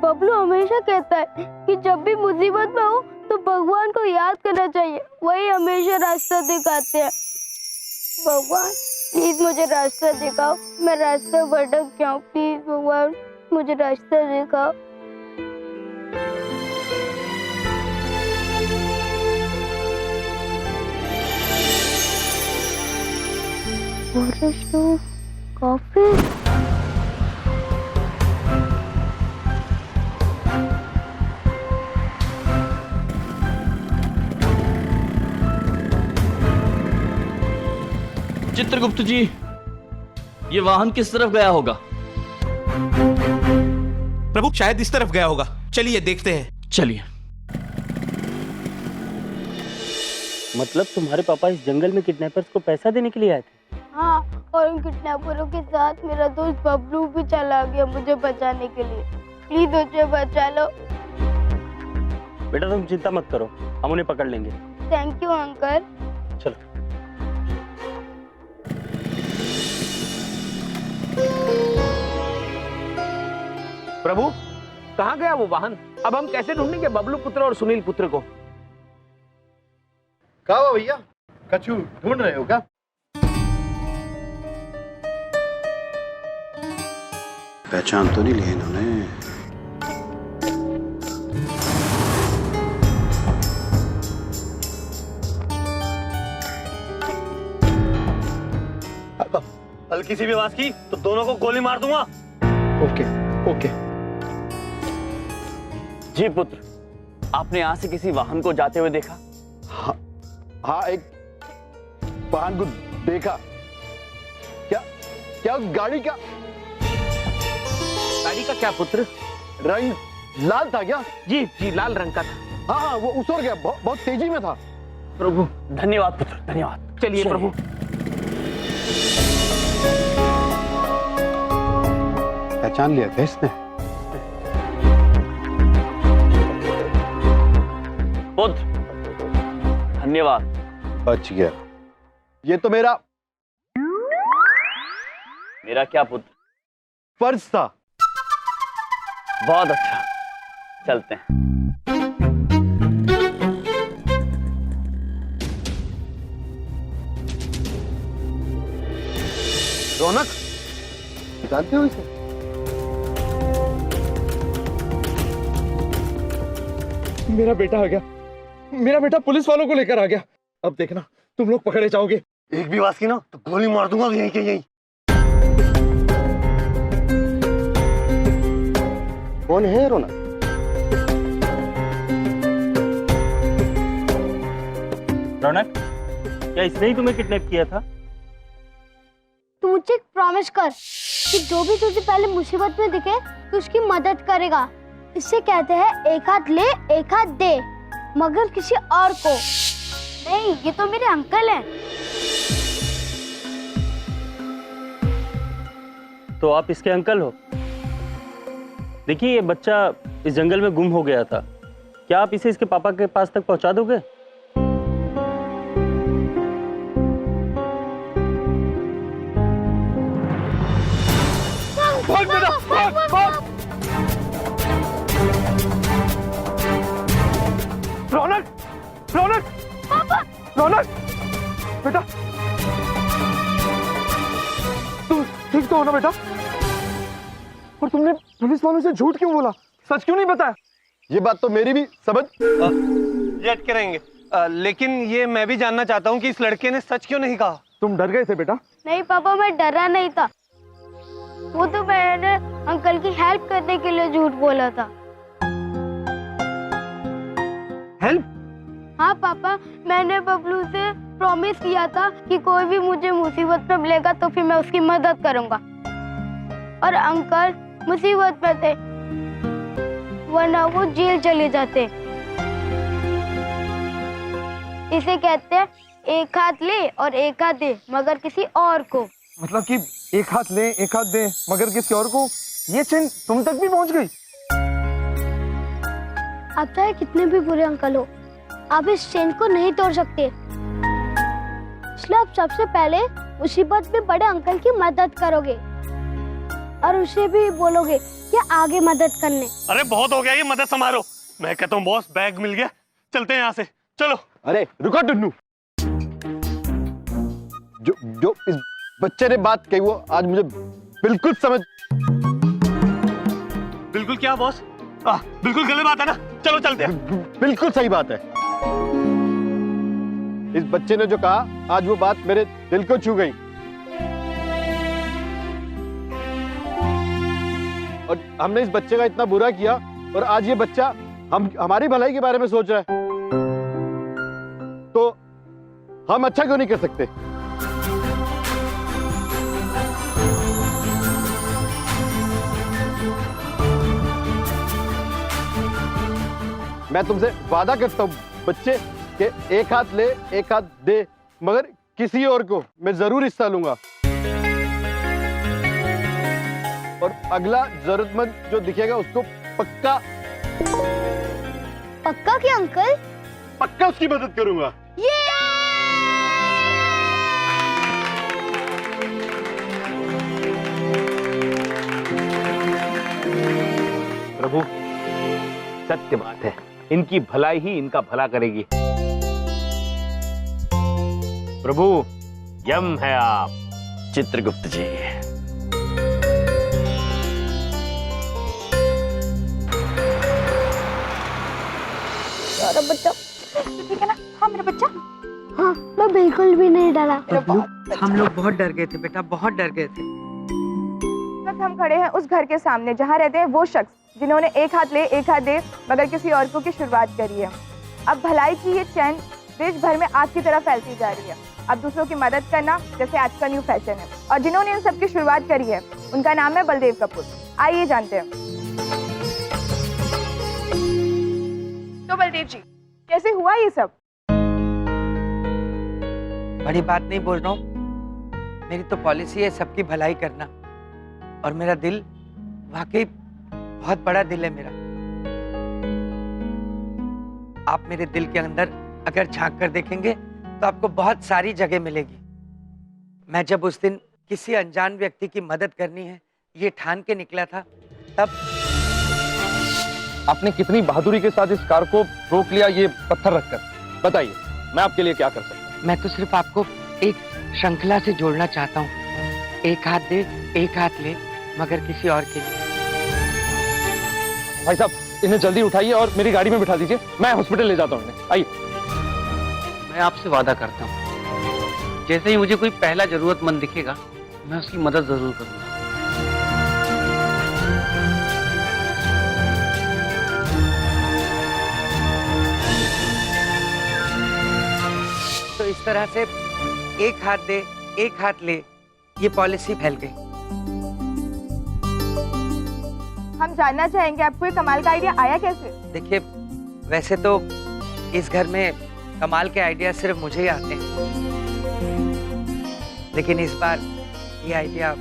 बबलू हमेशा कहता है कि जब भी मुसीबत में हो तो भगवान को याद करना चाहिए, वही हमेशा रास्ता दिखाते हैं। भगवान प्लीज मुझे रास्ता दिखाओ, मैं रास्ता भटक गया हूँ, प्लीज भगवान मुझे रास्ता दिखाओ। कॉफी चित्रगुप्त जी, ये वाहन किस तरफ गया होगा? प्रभु शायद इस तरफ गया होगा, चलिए देखते हैं। चलिए। मतलब तुम्हारे पापा इस जंगल में किडनैपर्स को पैसा देने के लिए आए थे? हाँ, और उन किडनैपरों के साथ मेरा दोस्त बबलू भी चला गया मुझे बचाने के लिए। प्लीज मुझे बचा लो। बेटा तुम चिंता मत करो, हम उन्हें पकड़ लेंगे। Thank you uncle. चलो। प्रभु कहाँ गया वो वाहन? अब हम कैसे ढूंढेंगे बबलू पुत्र और सुनील पुत्र को? क्या हुआ भैया, कछु ढूंढ रहे हो क्या? पहचान तो नहीं ली इन्होंने। हल्की सी भी आवाज की तो दोनों को गोली मार दूंगा। Okay okay. जी पुत्र, आपने यहाँ से किसी वाहन को जाते हुए देखा? हाँ, एक वाहन को देखा। क्या उस गाड़ी का क्या पुत्र? रंग लाल था क्या? जी जी, लाल रंग का था। हाँ, वो उतर गया, बहुत तेजी में था। प्रभु धन्यवाद पुत्र, धन्यवाद। चलिए प्रभु। पहचान लिया था इसने। पुत्र धन्यवाद, बच गया। ये तो मेरा क्या पुत्र? फर्ज था। बहुत अच्छा, चलते हैं। रौनक जानते हो इसे? मेरा बेटा आ गया, मेरा बेटा पुलिस वालों को लेकर आ गया। अब देखना तुम लोग पकड़े जाओगे। एक भी आवाज की ना तो गोली मार दूंगा यहीं के यहीं। कौन है रौनक? रौनक, क्या इसने ही तुम्हें किडनैप किया था? तू मुझे प्रॉमिस कर कि जो भी तुझे पहले मुसीबत में दिखे तो उसकी मदद करेगा। इससे कहते हैं एक हाथ ले एक हाथ दे, मगर किसी और को नहीं। ये तो मेरे अंकल हैं। तो आप इसके अंकल हो? देखिए, ये बच्चा इस जंगल में गुम हो गया था। क्या आप इसे इसके पापा के पास तक पहुंचा दोगे? भाग बेटा, भाग भाग। रौनक, रौनक, रौनक, बेटा तुम ठीक तो हो ना बेटा? और तुमने पुलिस वालों से झूठ क्यों बोला, सच क्यों नहीं बताया? ये बात तो मेरी भी समझ ये अटके रहेंगे, लेकिन ये मैं भी जानना चाहता हूँ कि इस लड़के ने सच क्यों नहीं कहा। तुम डर गए थे बेटा? नहीं पापा, मैं डरा नहीं था। वो तो मैंने अंकल की हेल्प करने के लिए झूठ बोला था। हेल्प? हाँ पापा, मैंने बबलू से प्रॉमिस किया था कि कोई भी मुझे मुसीबत में मिलेगा तो फिर मैं उसकी मदद करूंगा। और अंकल मुसीबत में थे, वरना वो जेल चले जाते। इसे कहते हैं एक हाथ ले और एक हाथ दे, मगर किसी और को। मतलब कि एक हाथ ले एक हाथ दे मगर किसी और को। ये चेन तुम तक भी पहुंच गई? आप चाहे कितने भी बुरे अंकल हो, आप इस चेन को नहीं तोड़ सकते। इसलिए आप सबसे पहले मुसीबत में बड़े अंकल की मदद करोगे और उसे भी बोलोगे कि आगे मदद करने। अरे बहुत हो गया ये, मदद संभालो। मैं कहता हूँ बॉस, बैग मिल गया, चलते हैं यहाँ से, चलो। अरे रुको टुन्नू, जो इस बच्चे ने बात कही वो आज मुझे बिल्कुल समझ। बिल्कुल क्या बॉस? बिल्कुल गलत बात है ना, चलो चलते हैं। बिल्कुल सही बात है। इस बच्चे ने जो कहा आज वो बात मेरे दिल को छू गई, और हमने इस बच्चे का इतना बुरा किया और आज ये बच्चा हमारी भलाई के बारे में सोच रहा है, तो हम अच्छा क्यों नहीं कर सकते? मैं तुमसे वादा करता हूं बच्चे कि एक हाथ ले एक हाथ दे, मगर किसी और को मैं जरूर हिस्सा लूंगा, और अगला जरूरतमंद जो दिखेगा उसको पक्का पक्का क्या अंकल? पक्का उसकी मदद करूंगा। प्रभु सत्य बात है, इनकी भलाई ही इनका भला करेगी। प्रभु यम है आप। चित्रगुप्त जी, मेरा बच्चा ठीक है ना? हाँ मेरा बच्चा, हाँ मैं बिल्कुल भी नहीं डरा। हम लोग बहुत डर गए थे बेटा, बहुत डर गए थे। हम खड़े हैं उस घर के सामने जहाँ रहते हैं वो शख्स जिन्होंने एक हाथ ले एक हाथ दे मगर किसी और को की शुरुआत करी है। अब भलाई की ये चैन देश भर में आग की तरह फैलती जा रही है। अब दूसरों की मदद करना जैसे आज का न्यू फैशन है, और जिन्होंने इन सब की शुरुआत करी है उनका नाम है बलदेव कपूर। आइए जानते हैं। तो बलदेव जी, कैसे हुआ ये सब? बड़ी बात नहीं बोल रहा हूँ, मेरी तो पॉलिसी है सबकी भलाई करना, और मेरा दिल वाकई बहुत बड़ा दिल है मेरा। आप मेरे दिल के अंदर अगर झांक कर देखेंगे तो आपको बहुत सारी जगह मिलेगी। मैं जब उस दिन किसी अनजान व्यक्ति की मदद करनी है ये ठान के निकला था, तब आपने कितनी बहादुरी के साथ इस कार को रोक लिया ये पत्थर रखकर। बताइए मैं आपके लिए क्या कर सकता हूँ? मैं तो सिर्फ आपको एक श्रृंखला से जोड़ना चाहता हूँ। एक हाथ दे एक हाथ ले, मगर किसी और के लिए। भाई साहब इन्हें जल्दी उठाइए और मेरी गाड़ी में बिठा दीजिए, मैं हॉस्पिटल ले जाता हूँ इन्हें। आइए। मैं आपसे वादा करता हूँ, जैसे ही मुझे कोई पहला जरूरतमंद दिखेगा मैं उसकी मदद जरूर करूंगा। तो इस तरह से एक हाथ दे एक हाथ ले, ये पॉलिसी फैल गई। हम जानना चाहेंगे आपको ये कमाल का आइडिया आया कैसे? देखिए, वैसे तो इस घर में कमाल के आइडिया सिर्फ मुझे ही आते हैं, लेकिन इस बार ये आइडिया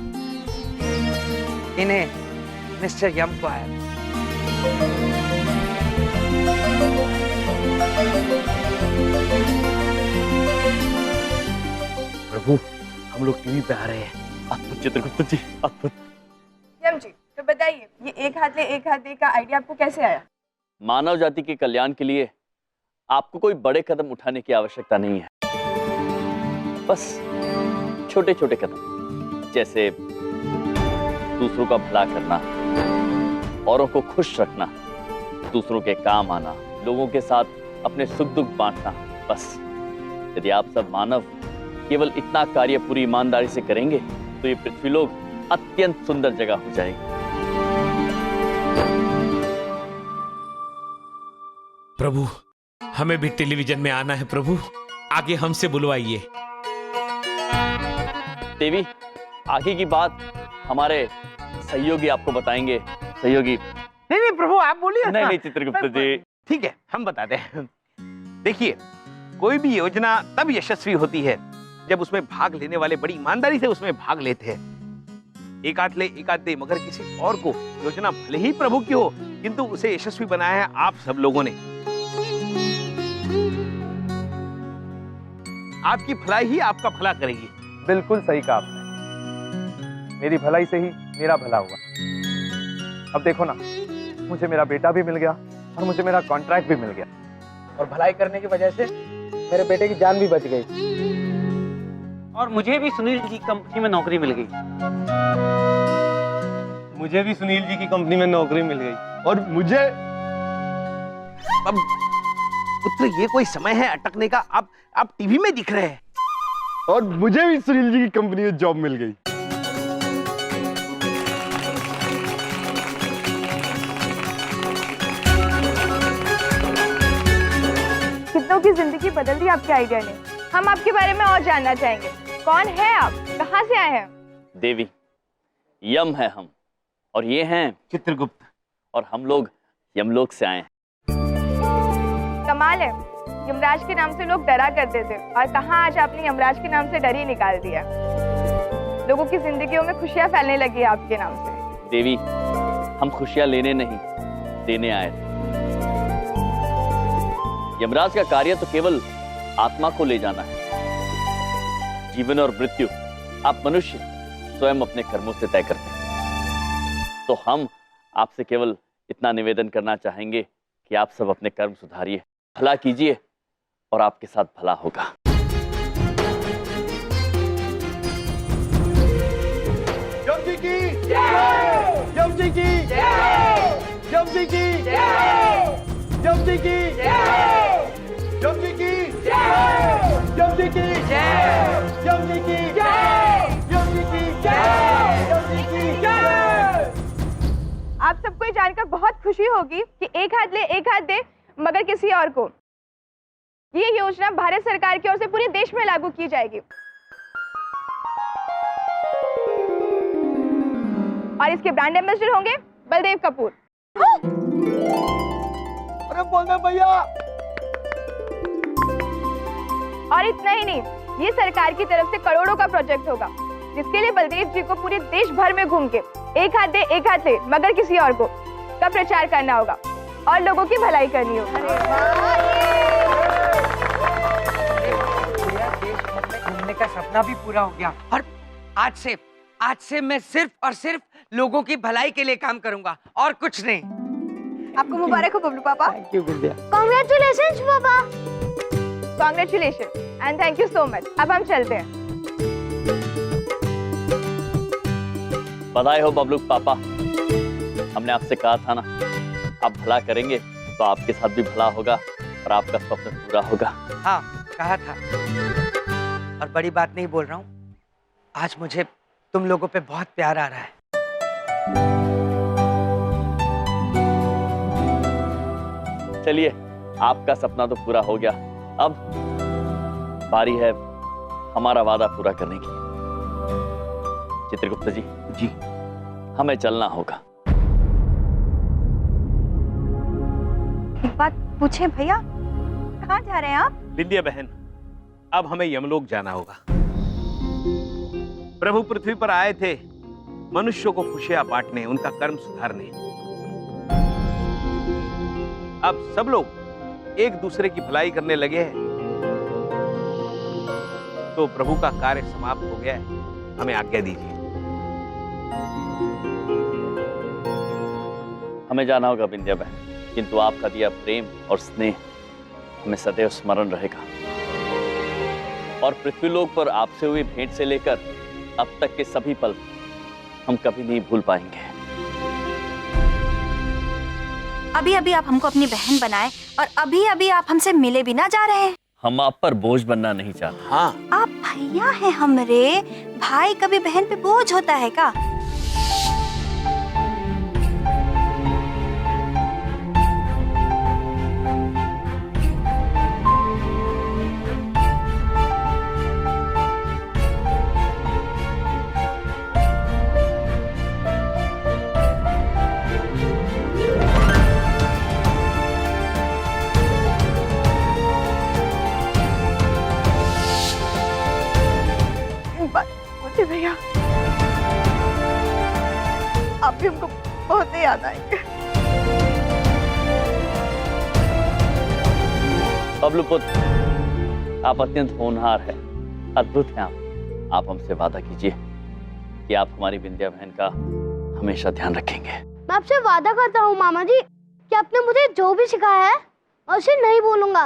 इन्हें मिस्टर यम को आया। प्रभु हम लोग टीवी पे आ रहे हैं। अद्भुत चित्रगुप्त जी, अद्भुत। यम जी, तो बताइए ये एक हाथ ले एक हाथ दे का आइडिया आपको कैसे आया? मानव जाति के कल्याण के लिए आपको कोई बड़े कदम उठाने की आवश्यकता नहीं है, बस छोटे छोटे कदम, जैसे दूसरों का भला करना, औरों को खुश रखना, दूसरों के काम आना, लोगों के साथ अपने सुख दुख बांटना। बस यदि आप सब मानव केवल इतना कार्य पूरी ईमानदारी से करेंगे तो ये पृथ्वीलोक अत्यंत सुंदर जगह हो जाएगी। प्रभु हमें भी टेलीविजन में आना है प्रभु, आगे हमसे बुलवाइए। देवी, आगे की बात हमारे सहयोगी आपको बताएंगे। सहयोगी? नहीं नहीं प्रभु आप बोलिए। नहीं नहीं चित्रगुप्त जी। ठीक है हम बताते हैं। देखिए, कोई भी योजना तब यशस्वी होती है जब उसमें भाग लेने वाले बड़ी ईमानदारी से उसमें भाग लेते हैं। एक हाथ ले एक हाथ दे, मगर किसी और को योजना भले ही प्रभु की हो किंतु उसे यशस्वी बनाया है आप सब लोगों ने। आपकी भलाई ही आपका भला करेगी। बिल्कुल सही कहा आपने, मेरी भलाई से ही मेरा भला हुआ। अब देखो ना, मुझे मेरा बेटा भी मिल गया और मुझे मेरा कॉन्ट्रैक्ट भी मिल गया। और भलाई करने की वजह से मेरे बेटे की जान भी बच गई। और मुझे भी सुनील जी कंपनी में नौकरी मिल गई। मुझे भी सुनील जी की कंपनी में नौकरी मिल गई। और मुझे अब पुत्र, ये कोई समय है अटकने का? आप टीवी में दिख रहे हैं। और मुझे भी सुनील जी की कंपनी में जॉब मिल गई। कितनों की जिंदगी बदल दी आपके आइडिया ने। हम आपके बारे में और जानना चाहेंगे। कौन है आप, कहाँ से आए हैं? देवी, यम है हम, और ये हैं चित्रगुप्त, और हम लोग यमलोक से आए हैं। कमाल है, यमराज के नाम से लोग डरा करते थे और कहाँ आज आपने यमराज के नाम से डर ही निकाल दिया। लोगों की जिंदगियों में खुशियां फैलने लगी है आपके नाम से। देवी, हम खुशियां लेने नहीं, देने आए थे। यमराज का कार्य तो केवल आत्मा को ले जाना है। जीवन और मृत्यु आप मनुष्य स्वयं अपने कर्मों से तय करते हैं। तो हम आपसे केवल इतना निवेदन करना चाहेंगे कि आप सब अपने कर्म सुधारिए, भला कीजिए, और आपके साथ भला होगा। यम जी की जय! यम जी की जय! यम जी की जय! यम जी की जय! यम जी की जय! यम जी की जय! यम जी की जय! यम जी की जय! यम जी की जय! आप सबको ये जानकर बहुत खुशी होगी कि एक हाथ ले एक हाथ दे मगर किसी और को। ये योजना भारत सरकार की ओर से पूरे देश में लागू की जाएगी और इसके ब्रांड एम्बेसडर होंगे बलदेव कपूर। अरे बोलना भैया। और इतना ही नहीं, ये सरकार की तरफ से करोड़ों का प्रोजेक्ट होगा जिसके लिए बलदेव जी को पूरे देश भर में घूम के एक हाथ दे एक हाथ ले मगर किसी और को का प्रचार करना होगा और लोगों की भलाई करनी होगी। देश भर में घूमने का सपना भी पूरा हो गया। और आज से मैं सिर्फ और सिर्फ लोगों की भलाई के लिए काम करूंगा और कुछ नहीं। आपको मुबारक हो बबलू पापा। थैंक यू गुड़िया। कॉन्ग्रेचुलेशन पापा। Congratulation and thank you so much. अब हम चलते हैं। बधाई हो बबलू पापा। हमने आपसे कहा था ना, आप भला करेंगे तो आपके साथ भी भला होगा और आपका स्वप्न पूरा होगा। हाँ, कहा था। और बड़ी बात नहीं बोल रहा हूँ, आज मुझे तुम लोगों पे बहुत प्यार आ रहा है। चलिए, आपका सपना तो पूरा हो गया, अब बारी है हमारा वादा पूरा करने की। चित्रगुप्त जी, हमें चलना होगा। एक बात पूछे भैया, कहाँ जा रहे हैं आप? विंध्या बहन, अब हमें यमलोक जाना होगा। प्रभु पृथ्वी पर आए थे मनुष्यों को खुशियां बांटने, उनका कर्म सुधारने। अब सब लोग एक दूसरे की भलाई करने लगे हैं, तो प्रभु का कार्य समाप्त हो गया है। हमें आज्ञा दीजिए। हमें जाना होगा विंध्या बहन, किंतु आपका दिया प्रेम और स्नेह हमें सदैव स्मरण रहेगा, और पृथ्वीलोक पर आपसे हुई भेंट से लेकर अब तक के सभी पल हम कभी नहीं भूल पाएंगे। अभी अभी आप हमको अपनी बहन बनाए और अभी अभी आप हमसे मिले भी ना जा रहे हैं। हम आप पर बोझ बनना नहीं चाहते। हाँ, आप भैया हैं हमरे, भाई कभी बहन पे बोझ होता है का? भैया, आप भी हमको बहुत याद आएंगे। बबलू पुत्र, आप अत्यंत होनहार हैं, अद्भुत हैं आप हमसे वादा कीजिए कि आप हमारी विंध्या बहन का हमेशा ध्यान रखेंगे। मैं आपसे वादा करता हूँ मामा जी कि आपने मुझे जो भी सिखाया है मैं उसे नहीं बोलूंगा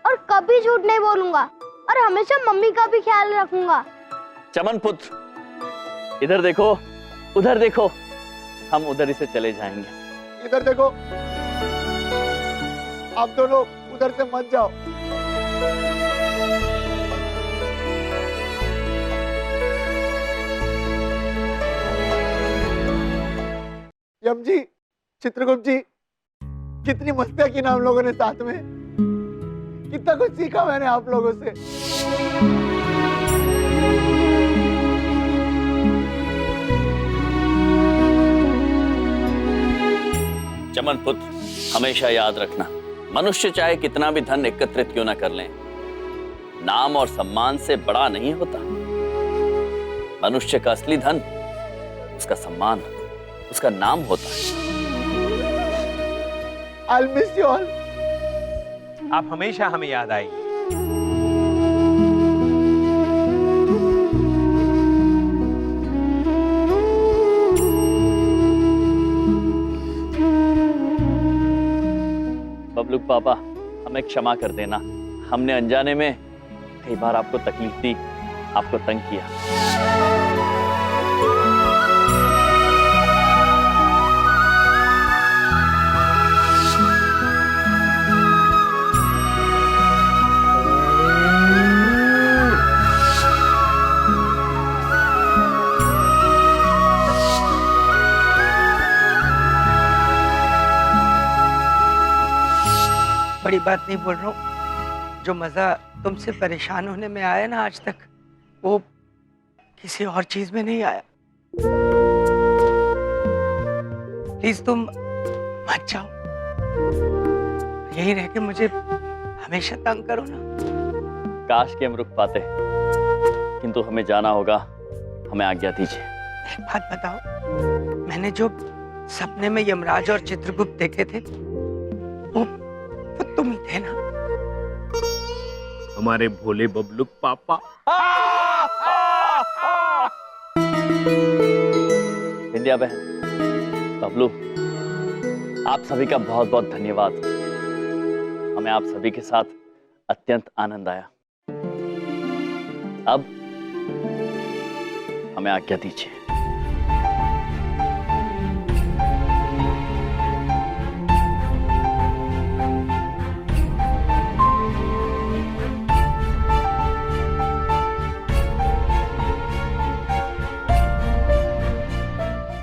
और कभी झूठ नहीं बोलूंगा और हमेशा मम्मी का भी ख्याल रखूंगा। चमन पुत्र, इधर देखो, उधर देखो, हम उधर ही से चले जाएंगे। इधर देखो, आप दोनों उधर से मत जाओ। यम जी, चित्रगुप्त जी, कितनी मस्तियां की ना हम लोगों ने साथ में, कितना कुछ सीखा मैंने आप लोगों से। चमन पुत्र, हमेशा याद रखना, मनुष्य चाहे कितना भी धन एकत्रित क्यों ना कर लें, नाम और सम्मान से बड़ा नहीं होता। मनुष्य का असली धन उसका सम्मान, उसका नाम होता है। I'll miss you all. आप हमेशा हमें याद आएंगे। बबलू पापा, हमें क्षमा कर देना, हमने अनजाने में कई बार आपको तकलीफ दी, आपको तंग किया। बड़ी बात नहीं बोल रहा हूँ, जो मजा तुमसे परेशान होने में आया ना आज तक, वो किसी और चीज में नहीं आया। प्लीज तुम मत जाओ, यही रह के मुझे हमेशा तंग करो ना। काश के हम रुक पाते, किंतु हमें जाना होगा, हमें आज्ञा दीजिए। एक बात बताओ, मैंने जो सपने में यमराज और चित्रगुप्त देखे थे वो तुम ही थे ना? हमारे भोले बबलू पापा। विंध्या बहन, बबलू, आप सभी का बहुत बहुत धन्यवाद। हमें आप सभी के साथ अत्यंत आनंद आया। अब हमें आज्ञा दीजिए।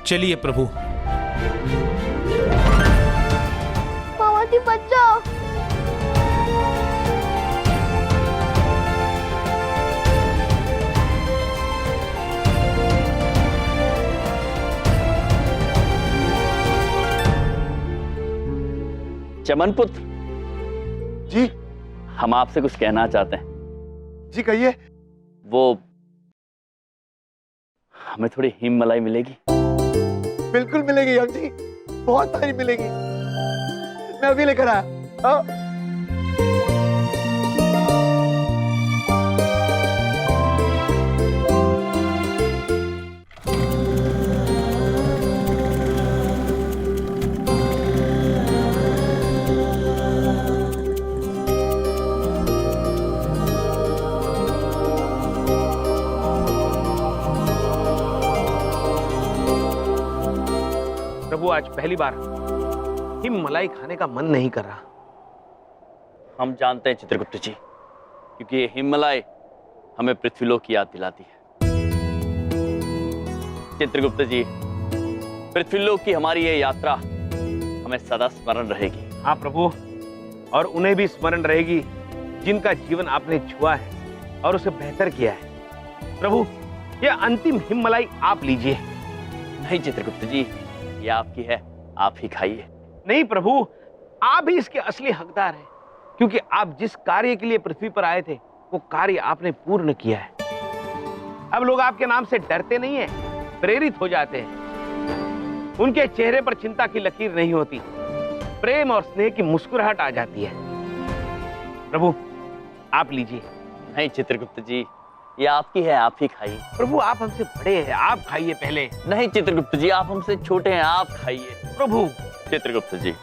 चलिए प्रभु। मामा जी बच जाओ। चमन पुत्र जी, हम आपसे कुछ कहना चाहते हैं। जी कहिए। वो हमें थोड़ी हिम मलाई मिलेगी? बिल्कुल मिलेगी यम जी, बहुत सारी मिलेगी। मैं अभी लेकर आया। प्रभु, आज पहली बार हिम मलाई खाने का मन नहीं कर रहा। हम जानते हैं चित्रगुप्त जी, क्योंकि ये हिमलाई हमें पृथ्वीलोक की याद दिलाती है। चित्रगुप्त जी, पृथ्वीलोक की हमारी ये यात्रा हमें सदा स्मरण रहेगी। हाँ प्रभु, और उन्हें भी स्मरण रहेगी जिनका जीवन आपने छुआ है और उसे बेहतर किया है। प्रभु, ये अंतिम हिम मलाई आप लीजिए। नहीं चित्रगुप्त जी, ये आपकी है, आप ही खाइए। नहीं प्रभु, आप ही इसके असली हकदार हैं, क्योंकि आप जिस कार्य के लिए पृथ्वी पर आए थे वो कार्य आपने पूर्ण किया है। अब लोग आपके नाम से डरते नहीं हैं, प्रेरित हो जाते हैं। उनके चेहरे पर चिंता की लकीर नहीं होती, प्रेम और स्नेह की मुस्कुराहट आ जाती है। प्रभु, आप लीजिए। नहीं चित्रगुप्त जी, ये आपकी है, आप ही खाइए। प्रभु आप हमसे बड़े हैं, आप खाइए पहले। नहीं चित्रगुप्त जी, आप हमसे छोटे हैं, आप खाइए। प्रभु चित्रगुप्त जी।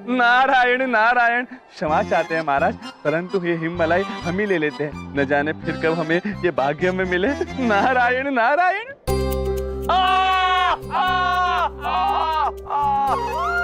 नारायण नारायण, क्षमा चाहते हैं महाराज, परंतु ये हिममलाई हम ही ले लेते हैं, न जाने फिर कब हमें ये भाग्य में मिले। नारायण नारायण। आ, आ, आ, आ,